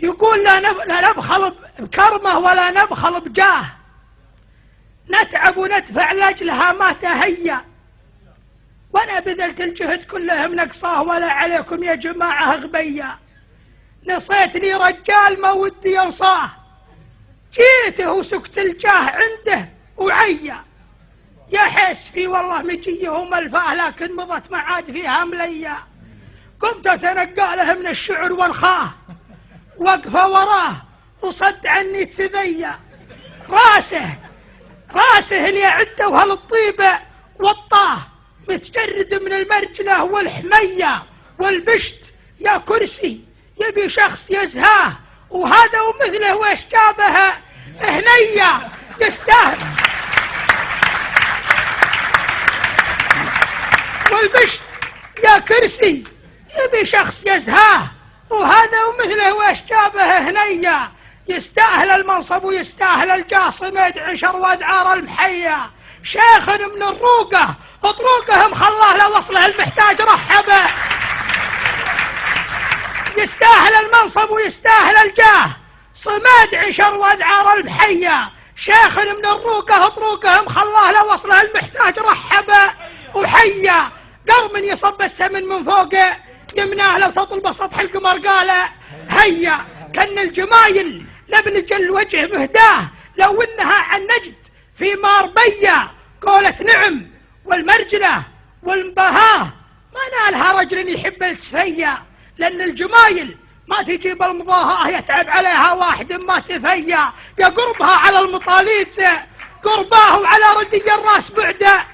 يقول لا نبخل بكرمه ولا نبخل بجاه، نتعب وندفع لأجلها ما تهيأ، وانا بذلت الجهد كلهم نقصاه ولا عليكم يا جماعة غبية. نصيتني رجال ما ودي انصاه، جيته وسكت الجاه عنده وعيا. يا حسفي والله مجيهم الفاه لكن مضت معاد فيها مليا. قمت اتنقى له من الشعر والخاه، وقفه وراه وصد عني تذيا. راسه اللي عده وهالطيبه والطاه، متجرد من المرجله والحميه والبشت. يا كرسي يبي شخص يزهاه، وهذا ومثله وش جابه هنيه يستاهل. والبشت يا كرسي يبي شخص يزهاه، وهذا ومثله وش جابه هنيه يستاهل المنصب ويستاهل الجاه. صمد عشر وادعار المحيه، شيخ من الروقه اطروقهم خلاه لا وصله المحتاج رحبه. يستاهل المنصب ويستاهل الجاه، صمد عشر وادعار المحيه، شيخ من الروقه اطروقهم خلاه لا وصله المحتاج رحبه وحيه. قرم يصب السمن من فوقه يمناه لو تطلب سطح القمر قال هيا. كان الجمايل لبنج الوجه مهداه، لو انها عن نجد في ماربيه قولت نعم. والمرجله والمباهاه ما نالها رجل يحب السفيه، لان الجمايل ما تجيب المضاهاه يتعب عليها واحد ما تفيا. يا قربها على المطاليد قرباه وعلى ردي الراس بعده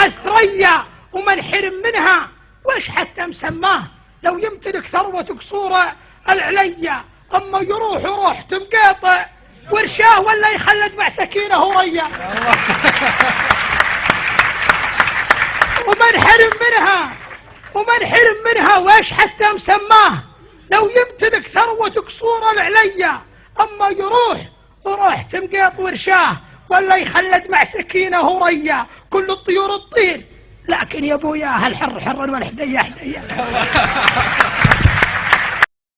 الثريا. ومن حرم منها وش حتى مسماه، لو يمتلك ثروة قصورة العليا. اما يروح تمقاطع ورشاه ولا يخلد مع سكينه وريا. ومن حرم منها وش حتى مسماه، لو يمتلك ثروة قصورة العليا. اما يروح تمقاط ورشاه ولا يخلد مع سكينه وريا. كل الطيور تطير لكن يا ابويا هالحر حر والحدية حدية.